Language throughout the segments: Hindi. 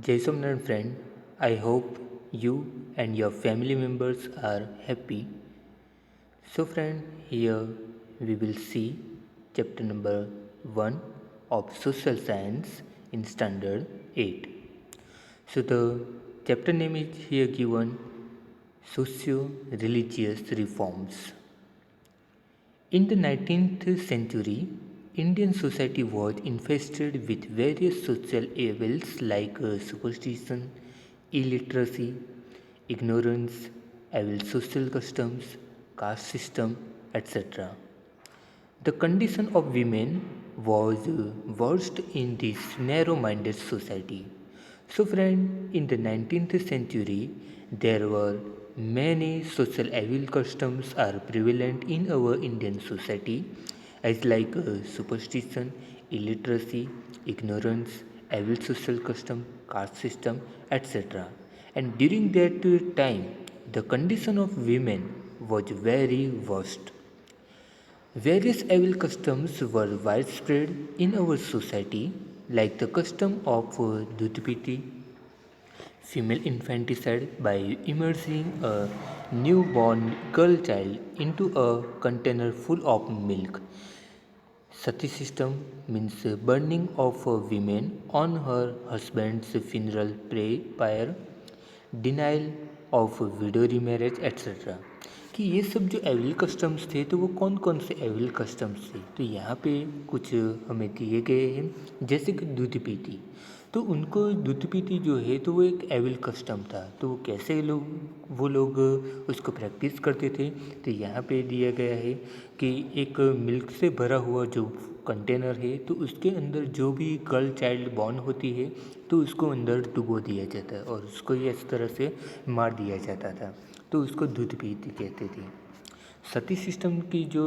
Jason and friend, I hope you and your family members are happy. So friend, here we will see chapter number 1 of social science in standard 8. So the chapter name is here given Socio Religious Reforms. In the 19th century, Indian society was infested with various social evils like superstition, illiteracy, ignorance, evil social customs, caste system, etc. The condition of women was worst in this narrow minded society. So, friend, in the 19th century, there were many social evil customs are prevalent in our Indian society, as like superstition, illiteracy, ignorance, evil social custom, caste system, etc. And during that time, the condition of women was very worst. Various evil customs were widespread in our society, like the custom of dudipiti, female infanticide by immersing a newborn girl child into a container full of milk. Sati system means burning of women on her husband's funeral pyre, denial of widow remarriage etc. कि ये सब जो एविल कस्टम्स थे तो वो कौन कौन से एविल कस्टम्स थे तो यहाँ पे कुछ हमें दिए गए हैं जैसे कि दूध पीती तो उनको दूध पीती जो है तो वो एक एविल कस्टम था तो वो कैसे लोग उसको प्रैक्टिस करते थे तो यहाँ पे दिया गया है कि एक मिल्क से भरा हुआ जो कंटेनर है तो उसके अंदर जो भी गर्ल चाइल्ड बॉर्न होती है तो उसको अंदर डुबो दिया जाता है और उसको ये इस तरह से मार दिया जाता था तो उसको दूध पीती कहते थे सती सिस्टम की जो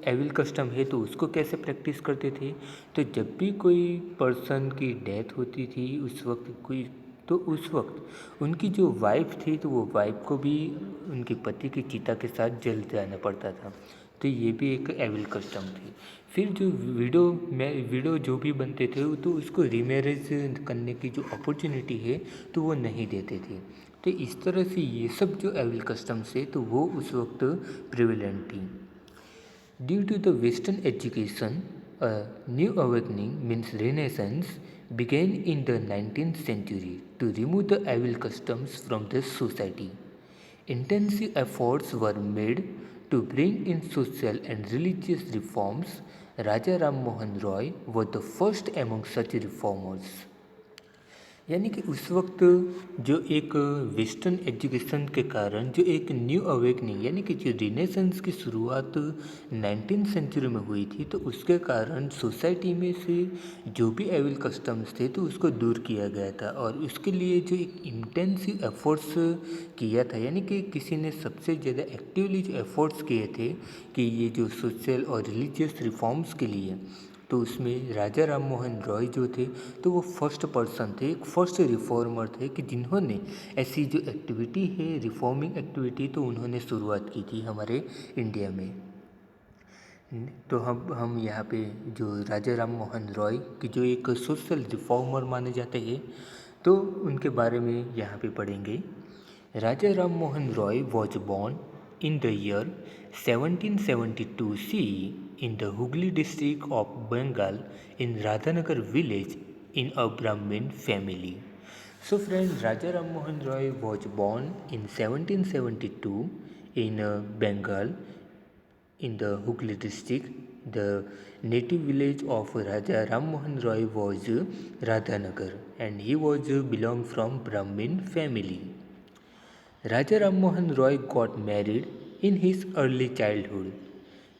एविल कस्टम है तो उसको कैसे प्रैक्टिस करते थे तो जब भी कोई पर्सन की डेथ होती थी उस वक्त उनकी जो वाइफ थी तो वो वाइफ को भी उनके पति की चिता के साथ जल जाना पड़ता था तो ये भी एक एविल कस्टम थी फिर जो विडो जो भी बनते थे तो उसको रीमैरेज करने की जो अपॉर्चुनिटी है तो वो नहीं देते थे तो इस तरह से ये सब जो एविल कस्टम्स है तो वो उस वक्त प्रिवेलेंट थी due to the western education a new awakening means renaissance began in the 19th century to remove the evil customs from the society. Intensive efforts were made to bring in social and religious reforms. Raja Ram Mohan Roy was the first among such reformers. यानी कि उस वक्त जो एक वेस्टर्न एजुकेशन के कारण जो एक न्यू अवेकनिंग यानी कि जो रिनेसेंस की शुरुआत 19th सेंचुरी में हुई थी तो उसके कारण सोसाइटी में से जो भी एविल कस्टम्स थे तो उसको दूर किया गया था और उसके लिए जो एक इंटेंसिव एफर्ट्स किया था यानी कि किसी ने सबसे ज़्यादा एक्टिवली जो एफर्ट्स किए थे कि ये जो सोशल और रिलीजियस रिफॉर्म्स के लिए तो उसमें राजा राम मोहन रॉय जो थे तो वो फर्स्ट पर्सन थे एक फर्स्ट रिफॉर्मर थे कि जिन्होंने ऐसी जो एक्टिविटी है रिफॉर्मिंग एक्टिविटी तो उन्होंने शुरुआत की थी हमारे इंडिया में तो हम यहाँ पे जो राजा राम मोहन रॉय की जो एक सोशल रिफॉर्मर माने जाते हैं तो उनके बारे में यहाँ पे पढ़ेंगे Raja Ram Mohan Roy was born in the year 1772 CE in the Hooghly district of Bengal in Radhanagar village in a Brahmin family. So friends, Raja Ram Mohan Roy was born in 1772 in Bengal in the Hooghly district. The native village of Raja Ram Mohan Roy was Radhanagar and he was belonged from Brahmin family. Raja Ram Mohan Roy got married in his early childhood.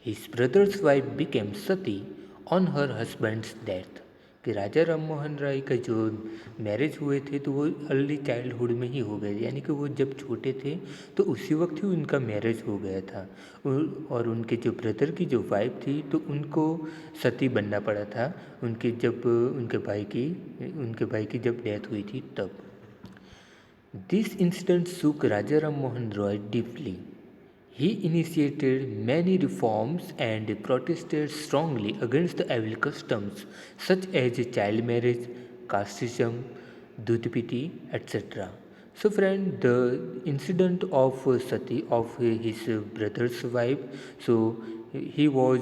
His brother's wife became Sati on her husband's death. कि राजा राम मोहन राय का जो मैरिज हुए थे तो वो अर्ली चाइल्डहुड में ही हो गए यानी कि वो जब छोटे थे तो उसी वक्त ही उनका मैरिज हो गया था और उनके जो ब्रदर की जो वाइफ थी तो उनको सती बनना पड़ा था उनके भाई की जब डेथ हुई थी तब This incident shook Rajaram Mohan Roy deeply. He initiated many reforms and protested strongly against the evil customs such as child marriage, casteism, Dudpiti, etc. So, friend, the incident of Sati, of his brother's wife, so he was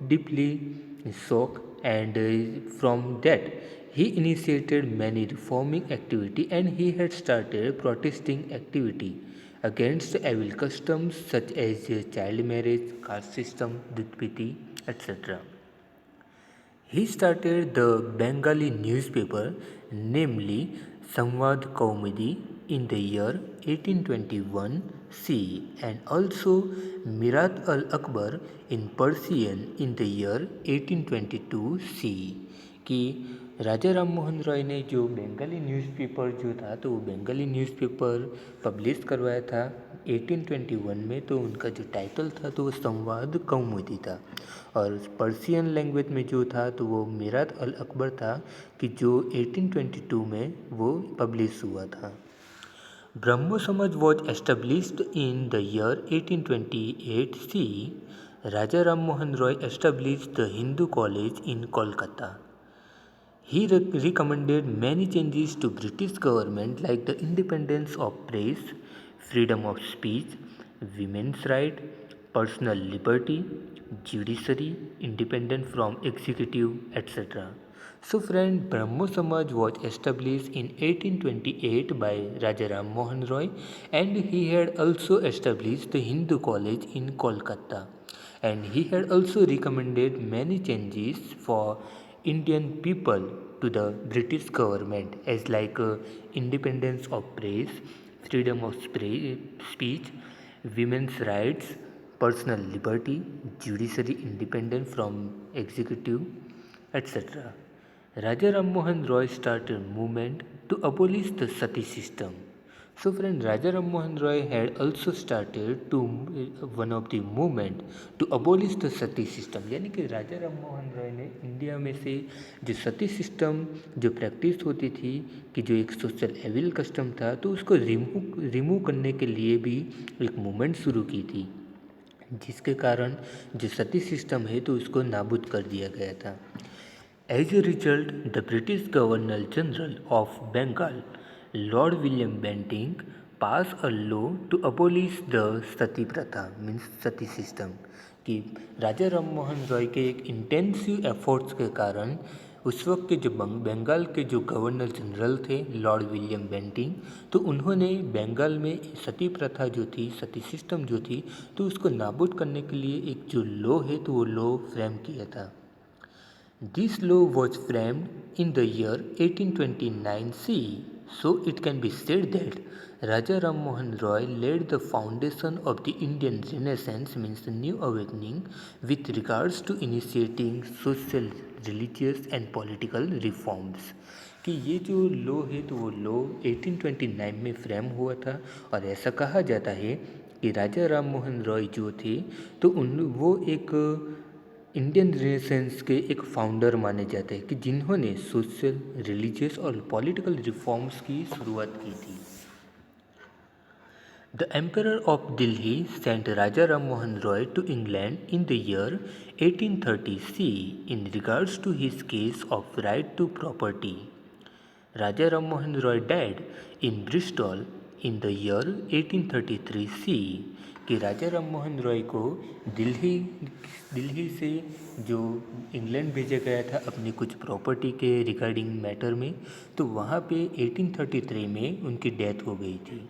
deeply shocked, and from that he initiated many reforming activity, and he had started protesting activity against evil customs such as child marriage, caste system, Dudpiti, etc. He started the Bengali newspaper, namely Samvad Kaumudi, in the year 1821 CE, and also Mirat al Akbar in Persian in the year 1822 CE. कि राजा राम मोहन रॉय ने जो बंगाली न्यूज़पेपर जो था तो वो बंगाली न्यूज़पेपर पब्लिश करवाया था 1821 में। तो उनका जो टाइटल था तो वो संवाद कौमुदी था, और पर्शियन लैंग्वेज में जो था तो वो मिरात अल अकबर था, कि जो 1822 में वो पब्लिश हुआ था। Brahmo Samaj was established in the year 1828 C. Raja Ram Mohan Roy established the Hindu college in Kolkata. He recommended many changes to British government like the independence of press, freedom of speech, women's right, personal liberty, judiciary, independence from executive, etc. So friend, Brahmo Samaj was established in 1828 by Raja Ram Mohan Roy, and he had also established the Hindu College in Kolkata, and he had also recommended many changes for Indian people to the British government, as like independence of press, freedom of speech, women's rights, personal liberty, judiciary independence from executive, etc. Raja Ram Mohan Roy started movement to abolish the sati system. So friend, Raja Ram Mohan Roy had also started to one of the movement to abolish the sati system. यानी कि राजा राम मोहन रॉय ने इंडिया में से जो सती सिस्टम जो प्रैक्टिस होती थी, कि जो एक सोशल एविल कस्टम था, तो उसको रिमूव करने के लिए भी एक मूवमेंट शुरू की थी, जिसके कारण जो सती सिस्टम है तो उसको नाबूद कर दिया गया था। As a result, the British Governor General of Bengal, Lord William Bentinck, passed a law to abolish the sati pratha, means sati system. कि राजा राम मोहन रॉय के एक इंटेंसिव एफर्ट्स के कारण उस वक्त के जो बंगाल के जो गवर्नर जनरल थे लॉर्ड विलियम बेंटिंग, तो उन्होंने बंगाल में सती प्रथा जो थी, सती सिस्टम जो थी, तो उसको नाबूद करने के लिए एक जो लॉ है तो वो लॉ फ्रेम किया था। This law was framed in the year 1829 CE, so it can be said that Raja Ram Mohan Roy laid the foundation of the Indian Renaissance, means the new awakening, with regards to initiating social, religious and political reforms. कि ये जो लॉ है तो वो लॉ 1829 में फ्रेम हुआ था, और ऐसा कहा जाता है कि राजा राम मोहन रॉय जो थे तो वो एक इंडियन रेनेसेंस के एक फाउंडर माने जाते हैं, कि जिन्होंने सोशल, रिलीजियस और पॉलिटिकल रिफॉर्म्स की शुरुआत की थी। The emperor of Delhi sent Raja Ram Mohan Roy to England in the year 1830 C in regards to his case of right to property. Raja Ram Mohan Roy died in Bristol in the year 1833 CE, कि राजा राम मोहन रॉय को दिल्ली से जो इंग्लैंड भेजा गया था अपनी कुछ प्रॉपर्टी के रिगार्डिंग मैटर में, तो वहाँ पे 1833 में उनकी डेथ हो गई थी।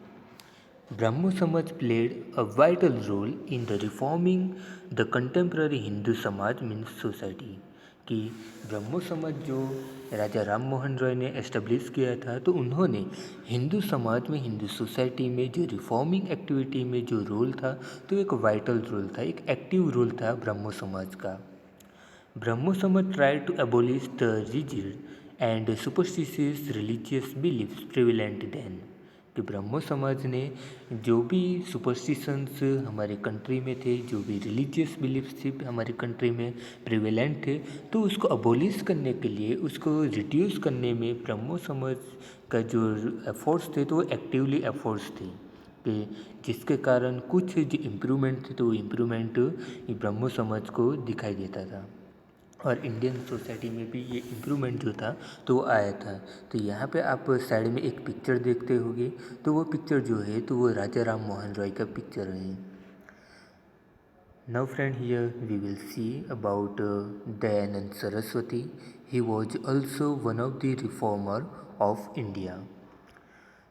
Brahmo Samaj played a vital role in the reforming the contemporary Hindu samaj means society, कि ब्रह्मो समाज जो राजा राम मोहन रॉय ने एस्टेब्लिश किया था, तो उन्होंने हिंदू समाज में, हिंदू सोसाइटी में जो रिफॉर्मिंग एक्टिविटी में जो रोल था, तो एक वाइटल रोल था, एक एक्टिव रोल था ब्रह्मो समाज का। Brahmo Samaj tried to abolish the rigid and superstitious religious beliefs prevalent then, कि ब्रह्मो समाज ने जो भी सुपरस्टिशंस हमारे कंट्री में थे, जो भी रिलीजियस बिलीफ्स थे हमारी कंट्री में प्रिवेलेंट थे, तो उसको अबोलिश करने के लिए, उसको रिड्यूस करने में ब्रह्मो समाज का जो एफर्ट्स थे तो वो एक्टिवली एफर्ट्स थे, कि जिसके कारण कुछ जो इम्प्रूवमेंट थे तो वो इम्प्रूवमेंट ब्रह्मो समाज को दिखाई देता था। और इंडियन सोसाइटी में भी ये इम्प्रूवमेंट जो था तो वो आया था। तो यहाँ पे आप साइड में एक पिक्चर देखते होंगे, तो वो पिक्चर जो है तो वो राजा राम मोहन रॉय का पिक्चर है। Now friend, here we will see about Dayanand Saraswati. He was also one of the reformer of India.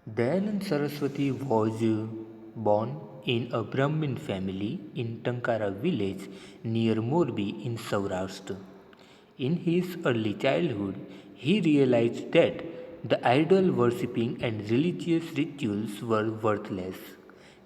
Dayanand Saraswati was born in a Brahmin family in Tankara village near Morbi in Saurashtra. In his early childhood, he realized that the idol worshipping and religious rituals were worthless.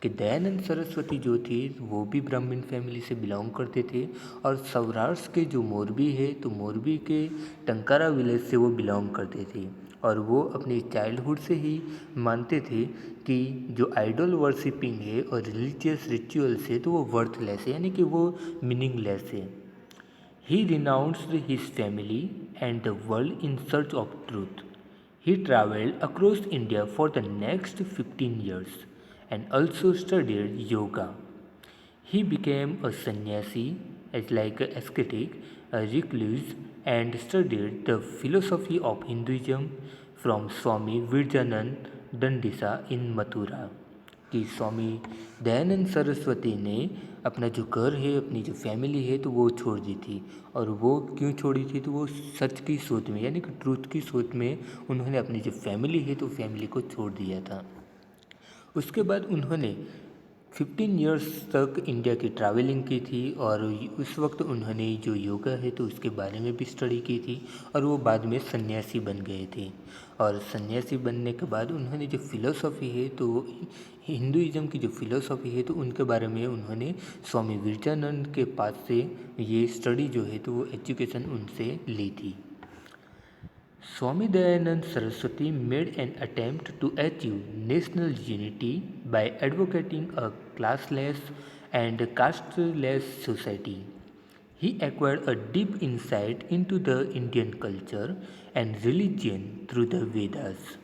कि दयानंद सरस्वती जो थे वो भी ब्राह्मण फैमिली से बिलोंग करते थे, और सौराष्ट्र के जो मोरबी है तो मोरबी के टंकारा विलेज से वो बिलोंग करते थे। और वो अपनी चाइल्डहुड से ही मानते थे कि जो आइडल वर्शिपिंग है और रिलीजियस रिचुअल्स है तो वो वर्थलेस है, यानी कि वो मीनिंगलेस है। He renounced his family and the world in search of truth. He traveled across India for the next 15 years and also studied yoga. He became a sannyasi, as like a ascetic, a recluse, and studied the philosophy of Hinduism from Swami Virjanand Dandisa in Mathura. कि स्वामी दयानंद सरस्वती ने अपना जो घर है, अपनी जो फैमिली है तो वो छोड़ दी थी। और वो क्यों छोड़ी थी, तो वो सच की सोच में, यानी कि ट्रूथ की सोच में उन्होंने अपनी जो फैमिली है तो फैमिली को छोड़ दिया था। उसके बाद उन्होंने 15 इयर्स तक इंडिया की ट्रैवलिंग की थी, और उस वक्त उन्होंने जो योगा है तो उसके बारे में भी स्टडी की थी, और वो बाद में सन्यासी बन गए थे। और सन्यासी बनने के बाद उन्होंने जो फिलोसॉफी है तो हिंदुइज्म की जो फिलोसॉफी है तो उनके बारे में उन्होंने स्वामी विवेकानंद के पास से ये स्टडी जो है तो वो एजुकेशन उनसे ली थी। Swami Dayanand Saraswati made an attempt to achieve national unity by advocating a classless and casteless society. He acquired a deep insight into the Indian culture and religion through the Vedas.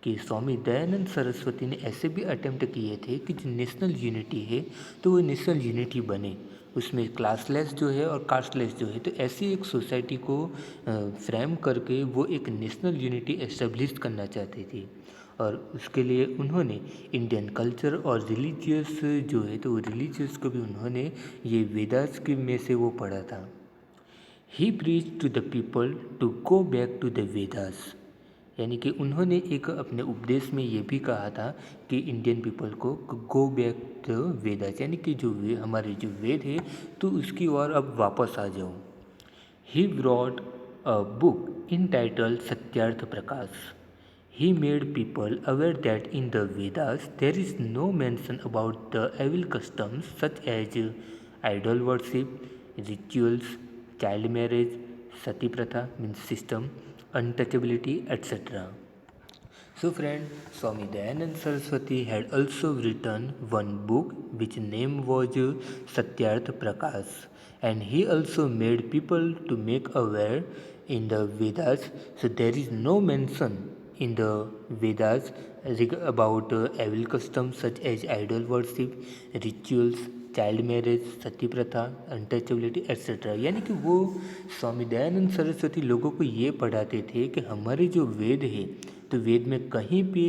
कि स्वामी दयानंद सरस्वती ने ऐसे भी अटेम्प्ट किए थे कि जो नेशनल यूनिटी है तो वो नेशनल यूनिटी बने, उसमें क्लासलेस जो है और कास्टलेस जो है, तो ऐसी एक सोसाइटी को फ्रेम करके वो एक नेशनल यूनिटी एस्टेब्लिश करना चाहते थे। और उसके लिए उन्होंने इंडियन कल्चर और रिलीजियस जो है तो वो रिलीजियस को भी उन्होंने ये वेदास के में से वो पढ़ा था। He preach to the people to go back to the Vedas, यानी कि उन्होंने एक अपने उपदेश में ये भी कहा था कि इंडियन पीपल को गो बैक द वेदास, यानी कि जो हमारे जो वेद है तो उसकी ओर अब वापस आ जाओ। He brought a book in title Satyarth Prakash. He made people aware that in the Vedas there is no mention about the evil customs such as idol worship, rituals, child marriage, sati pratha means system, untouchability, etc. So friend, Swami Dayanand Saraswati had also written one book which name was Satyarth Prakash, and he also made people to make aware in the Vedas. So there is no mention in the Vedas about evil customs such as idol worship, rituals, child marriage, sati pratha, untouchability etcetera. यानी कि वो स्वामी दयानंद सरस्वती लोगों को ये पढ़ाते थे कि हमारे जो वेद है तो वेद में कहीं पे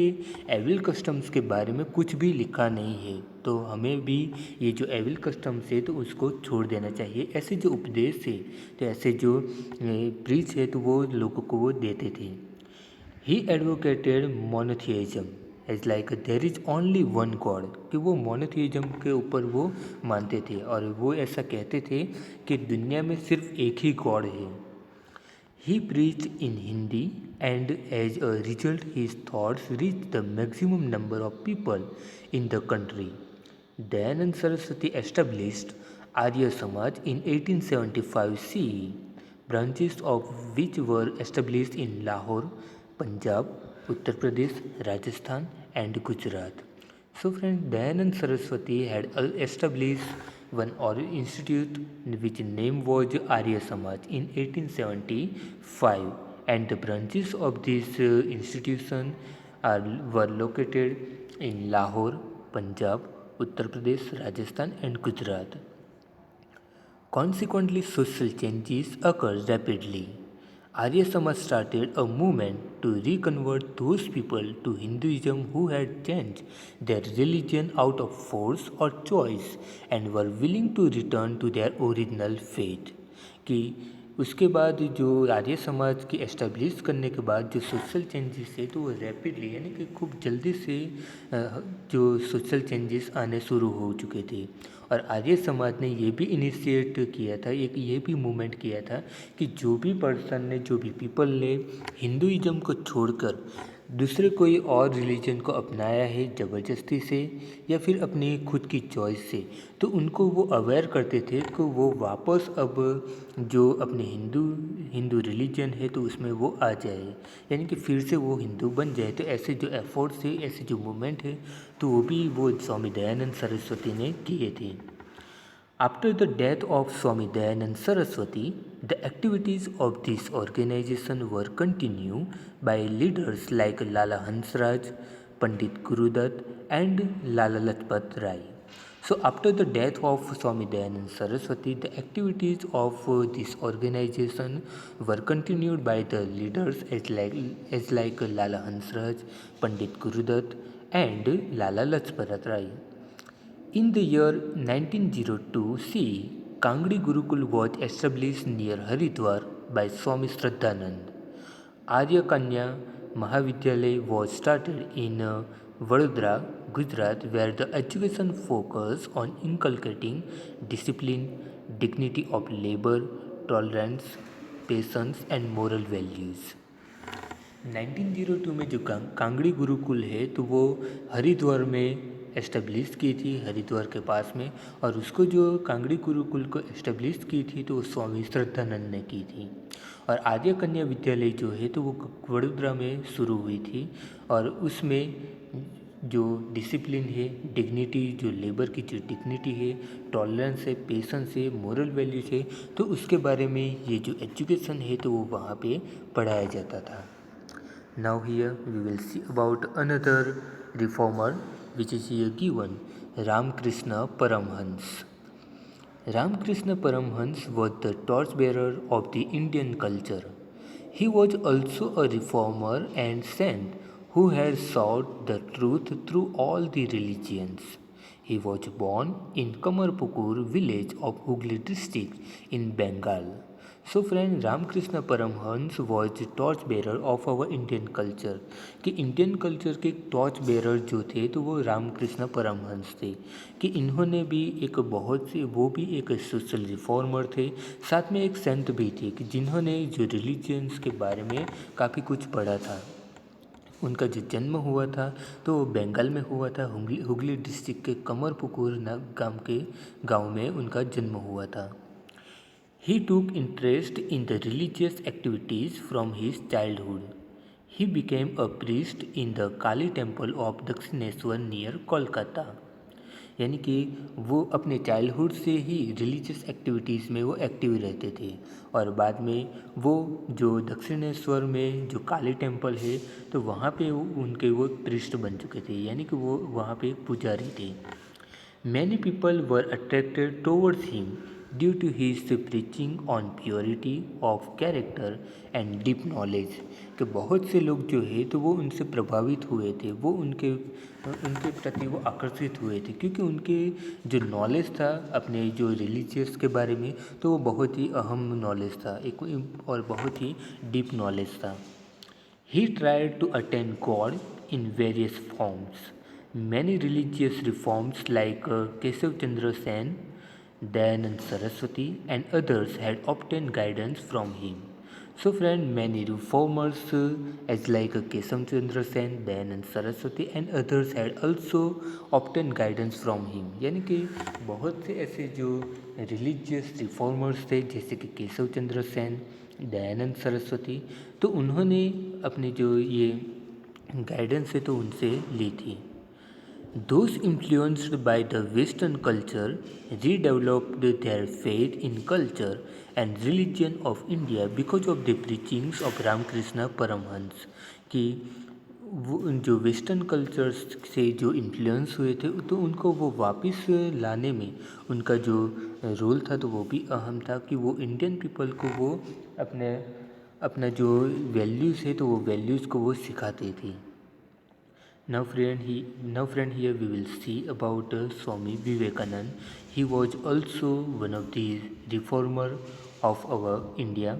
एविल कस्टम्स के बारे में कुछ भी लिखा नहीं है, तो हमें भी ये जो एविल कस्टम्स है तो उसको छोड़ देना चाहिए। ऐसे जो उपदेश है तो ऐसे जो प्रीच है तो वो लोगों को वो देते थे। He advocated monotheism as like there is only one God, कि वो मोनोथियज्म के ऊपर वो मानते थे, और वो ऐसा कहते थे कि दुनिया में सिर्फ एक ही गॉड है। He preached in Hindi, and as a result his thoughts reached the maximum number of people in the country. Dayanand Saraswati established Arya Samaj in 1875 CE, branches of which were established in Lahore, Punjab, Uttar Pradesh, Rajasthan and Gujarat. So friend, Dayanand Saraswati had established one institute which name was Arya Samaj in 1875, and the branches of this institution were located in Lahore, Punjab, Uttar Pradesh, Rajasthan and Gujarat. Consequently, social changes occurred rapidly. Arya Samaj started a movement to reconvert those people to Hinduism who had changed their religion out of force or choice and were willing to return to their original faith. कि उसके बाद जो आर्य समाज की एस्टेब्लिश करने के बाद जो सोशल चेंजेस है तो वो रैपिडली यानी कि खूब जल्दी से जो सोशल चेंजेस आने शुरू हो चुके थे। और आर्य समाज ने ये भी इनिशिएट किया था, एक ये भी मूवमेंट किया था कि जो भी पर्सन ने जो भी पीपल ने हिंदुइज्म को छोड़कर दूसरे कोई और रिलीजन को अपनाया है ज़बरदस्ती से या फिर अपनी खुद की चॉइस से, तो उनको वो अवेयर करते थे कि वो वापस अब जो अपने हिंदू रिलीजन है तो उसमें वो आ जाए, यानी कि फिर से वो हिंदू बन जाए। तो ऐसे जो एफर्ट्स है, ऐसे जो मूवमेंट है, तो वो भी वो स्वामी दयानंद सरस्वती ने किए थे। After the death of Swami Dayanand Saraswati, the activities of this organization were continued by leaders like Lala Hansraj, Pandit Gurudat, and Lala Lajpat Rai. So, after the death of Swami Dayanand Saraswati, the activities of this organization were continued by the leaders as like Lala Hansraj, Pandit Gurudat, and Lala Lajpat Rai. In the year 1902 C, Kangdi Gurukul was established near Haridwar by Swami Shraddhanand. Arya Kanya Mahavidyalaya was started in Vadodara, Gujarat, where the education focused on inculcating discipline, dignity of labor, tolerance, patience, and moral values. 1902 में जो कांगड़ी गुरुकुल है तो वो हरिद्वार में एस्टेब्लिश की थी, हरिद्वार के पास में। और उसको जो कांगड़ी गुरुकुल को एस्टेब्लिश की थी तो वो स्वामी श्रद्धानंद ने की थी। और आर्य कन्या विद्यालय जो है तो वो वडोदरा में शुरू हुई थी। और उसमें जो डिसिप्लिन है, डिग्निटी, जो लेबर की जो डिग्निटी है, टॉलरेंस है, पेशेंस है, मोरल वैल्यूज है, तो उसके बारे में ये जो एजुकेशन है तो वो वहाँ पे पढ़ाया जाता था। Now here we will see about another reformer which is here given, Ramakrishna Paramhans. Ramakrishna Paramhans was the torchbearer of the Indian culture. He was also a reformer and saint who had sought the truth through all the religions. He was born in Kamarpukur village of Hooghly district in Bengal. So friend, Ramakrishna Paramhans was the torch bearer of our Indian culture. कि इंडियन कल्चर के टॉर्च बेरर जो थे तो वो रामकृष्ण परमहंस थे। कि इन्होंने भी एक बहुत सी वो भी एक सोशल रिफॉर्मर थे, साथ में एक संत भी थे कि जिन्होंने जो रिलीजियंस के बारे में काफ़ी कुछ पढ़ा था। उनका जो जन्म हुआ था तो बंगाल में हुआ था, हुगली डिस्ट्रिक्ट के कमरपुकुर गांव में उनका जन्म हुआ था। He took interest in the religious activities from his childhood. He became a priest in the Kali temple of Dakshineshwar near Kolkata. यानी कि वो अपने चाइल्डहुड से ही रिलीजियस एक्टिविटीज़ में वो एक्टिव रहते थे। और बाद में वो जो दक्षिणेश्वर में जो काली टेम्पल है तो वहाँ पे उनके वो प्रिस्ट बन चुके थे, यानी कि वो वहाँ पे पुजारी थे। Many people were attracted towards him due to his preaching on purity of character and deep knowledge। कि बहुत से लोग जो है तो वो उनसे प्रभावित हुए थे, वो उनके प्रति वो आकर्षित हुए थे क्योंकि उनके जो नॉलेज था अपने जो रिलीजियस के बारे में तो वो बहुत ही अहम नॉलेज था, एक और बहुत ही डीप नॉलेज था। He tried to attain God in various forms. Many religious reforms like Kesav Chandra Sen, Dayanand Saraswati and others had obtained guidance from him. So friend, many reformers as like Kesav Chandra Sen, Dayanand Saraswati and others had also obtained guidance from him। यानी कि बहुत से ऐसे जो रिलीजियस रिफॉर्मर्स थे जैसे कि केशव चंद्र सेन, दयानंद सरस्वती, तो उन्होंने अपने जो ये गाइडेंस है तो उनसे ली थी। Those influenced by the Western culture redeveloped their faith in culture and religion of India because of the preachings of Ramakrishna Paramhans। कि वो जो वेस्टर्न कल्चर्स से जो इन्फ्लुएंस हुए थे तो उनको वो वापस लाने में उनका जो रोल था तो वो भी अहम था कि वो इंडियन पीपल को वो अपने अपना जो वैल्यूज़ है तो वो वैल्यूज़ को वो सिखाते थे। Now friend, here we will see about Swami Vivekanand. He was also one of the reformer of our India.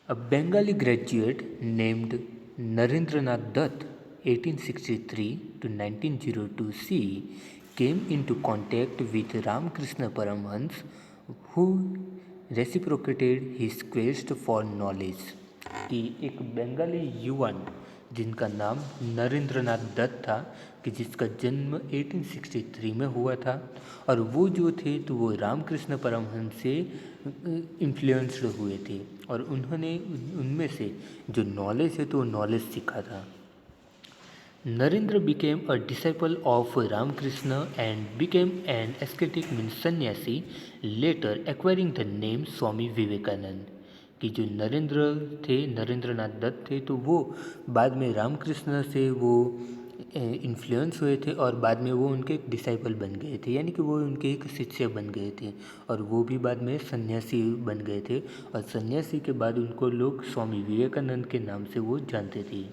A Bengali graduate named Narendranath Dutt, 1863 to 1902 CE, came into contact with Ramakrishna Paramhans, who reciprocated his quest for knowledge. कि एक बंगाली युवान जिनका नाम नरेंद्रनाथ दत्त था कि जिसका जन्म 1863 में हुआ था और वो जो थे तो वो रामकृष्ण परमहंस से इन्फ्लुएंस्ड हुए थे और उन्होंने उनमें से जो नॉलेज है तो वो नॉलेज सीखा था। Narendra became a disciple of Ramakrishna and became an ascetic means sannyasi, later acquiring the name Swami Vivekanand. कि जो नरेंद्र थे नरेंद्रनाथ दत्त थे तो वो बाद में रामकृष्ण से वो इन्फ्लुएंस हुए थे और बाद में वो उनके एक डिसाइपल बन गए थे, यानी कि वो उनके एक शिष्य बन गए थे और वो भी बाद में सन्यासी बन गए थे और सन्यासी के बाद उनको लोग स्वामी विवेकानंद के नाम से वो जानते थे।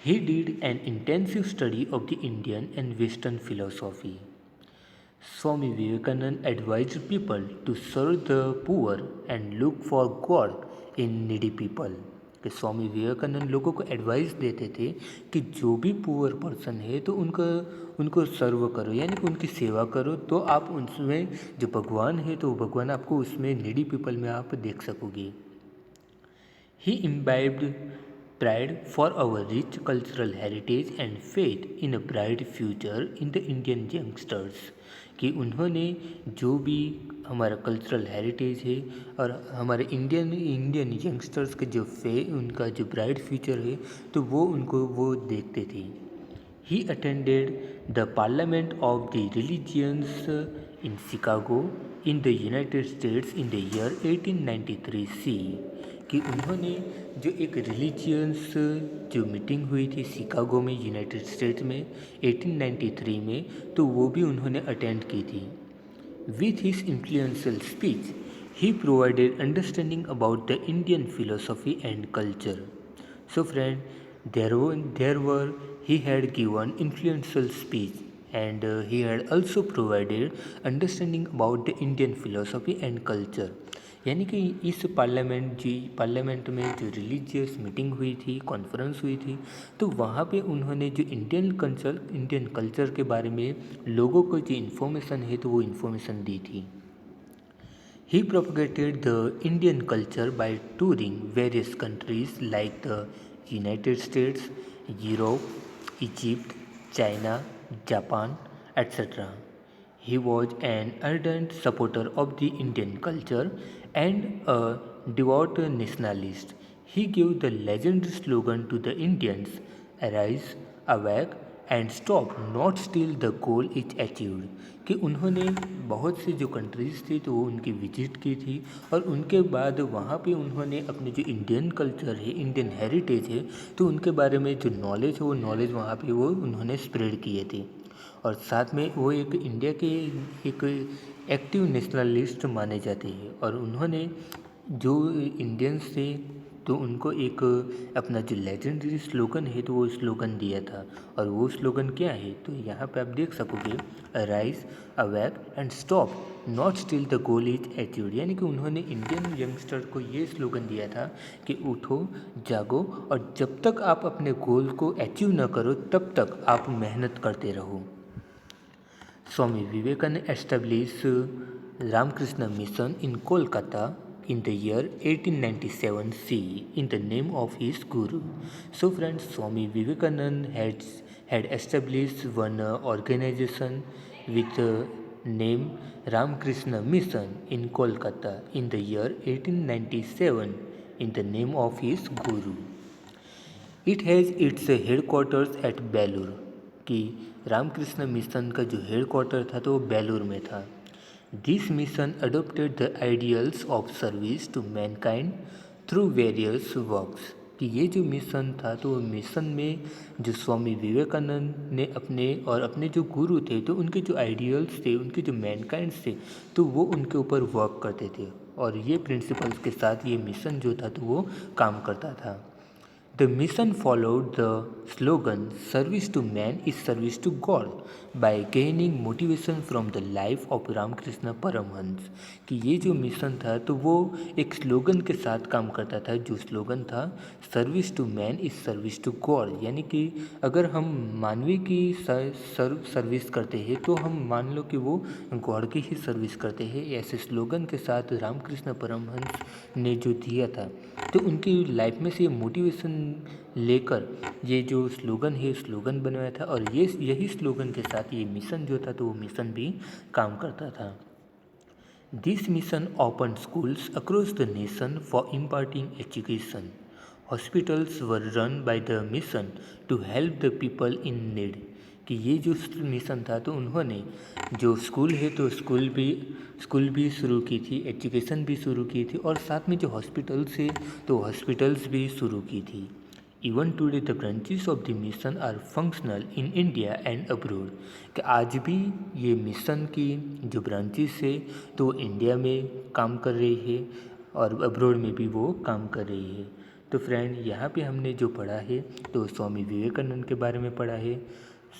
He did an intensive study of the Indian and Western philosophy. Swami Vivekananda advised people to serve the poor and look for God in needy people. कि स्वामी विवेकानंद लोगों को एडवाइस देते थे कि जो भी पुअर पर्सन है तो उनको सर्व करो, यानी कि उनकी सेवा करो, तो आप उसमें जो भगवान है तो भगवान आपको उसमें नीडी पीपल में आप देख सकोगे। He imbibed pride for our rich cultural heritage and faith in a bright future in the Indian youngsters. कि उन्होंने जो भी हमारा कल्चरल हेरिटेज है और हमारे इंडियन यंगस्टर्स के जो उनका जो ब्राइट फ्यूचर है तो वो उनको वो देखते थे। He attended the Parliament of the Religions in Chicago in the United States in the year 1893 C. कि उन्होंने जो एक रिलीजियंस जो मीटिंग हुई थी शिकागो में यूनाइटेड स्टेट्स में 1893 में तो वो भी उन्होंने अटेंड की थी। With his influential speech, he provided understanding about the Indian philosophy and culture. So friend, there were he had given influential speech and he had also provided understanding about the Indian philosophy and culture. यानी कि इस पार्लियामेंट में जो रिलीजियस मीटिंग हुई थी, कॉन्फ्रेंस हुई थी, तो वहाँ पे उन्होंने जो इंडियन कल्चर के बारे में लोगों को जो इन्फॉर्मेशन है तो वो इन्फॉर्मेशन दी थी। He propagated the Indian culture by touring various countries like the United States, Europe, Egypt, China, Japan, etc. He was an ardent supporter of the Indian culture and a devout nationalist. He gave the legendary slogan to the Indians, "Arise, awake and stop, not till the goal is achieved." कि उन्होंने बहुत सी जो कंट्रीज़ थी तो वो उनकी विजिट की थी और उनके बाद वहाँ पे उन्होंने अपने जो इंडियन कल्चर है, इंडियन हेरिटेज है, तो उनके बारे में जो नॉलेज है वो नॉलेज वहाँ पे वो उन्होंने स्प्रेड किए थे और साथ में वो एक इंडिया के एक एक्टिव नेशनलिस्ट माने जाते हैं और उन्होंने जो इंडियंस थे तो उनको एक अपना जो लेजेंडरी स्लोगन है तो वो स्लोगन दिया था और वो स्लोगन क्या है तो यहाँ पे आप देख सकोगे, arise, awake and stop, not still the goal is achieved. यानी कि उन्होंने इंडियन यंगस्टर को ये स्लोगन दिया था कि उठो, जागो और जब तक आप अपने गोल को अचीव न करो तब तक आप मेहनत करते रहो। Swami Vivekananda established Ramakrishna Mission in Kolkata in the year 1897 CE in the name of his guru. So friends, Swami Vivekananda had established one organization with the name Ramakrishna Mission in Kolkata in the year 1897 in the name of his guru. It has its headquarters at Belur कि रामकृष्ण मिशन का जो हेडक्वार्टर था तो वो बेलूर में था। This mission adopted the ideals of service to mankind through various works कि ये जो मिशन था तो मिशन में जो स्वामी विवेकानंद ने अपने जो गुरु थे तो उनके जो आइडियल्स थे, उनके जो मैनकाइंड्स थे, तो वो उनके ऊपर वर्क करते थे और ये प्रिंसिपल्स के साथ ये मिशन जो था तो वो काम करता था। The mission followed the slogan "Service to man is service to God" by gaining motivation from the life of Ramakrishna Paramhans. कि ये जो मिशन था तो वो एक स्लोगन के साथ काम करता था, जो स्लोगन था service to man is service to God, यानी कि अगर हम मानवीय की सर्विस करते हैं तो हम मान लो कि वो गॉड की ही सर्विस करते हैं। ऐसे स्लोगन के साथ रामकृष्ण परमहंस ने जो दिया था तो उनकी लाइफ में से मोटिवेशन लेकर ये जो स्लोगन है स्लोगन बनाया था और ये यही स्लोगन के साथ ये मिशन जो था तो वो मिशन भी काम करता था। This mission open schools across the nation for imparting education. Hospitals were run by the mission to help the people in need. कि ये जो मिशन था तो उन्होंने जो स्कूल है तो स्कूल भी शुरू की थी, एजुकेशन भी शुरू की थी और साथ में जो हॉस्पिटल्स है तो हॉस्पिटल्स भी शुरू की थी। Even today the branches of the mission are functional in India and abroad. कि आज भी ये मिशन की जो ब्रांचेस है तो इंडिया में काम कर रही है और अब्रोड में भी वो काम कर रही है। तो फ्रेंड, यहाँ पे हमने जो पढ़ा है तो स्वामी विवेकानंद के बारे में पढ़ा है।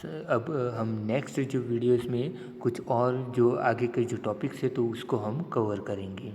अब हम नेक्स्ट जो वीडियोस में कुछ और जो आगे के जो टॉपिक्स है तो उसको हम कवर करेंगे।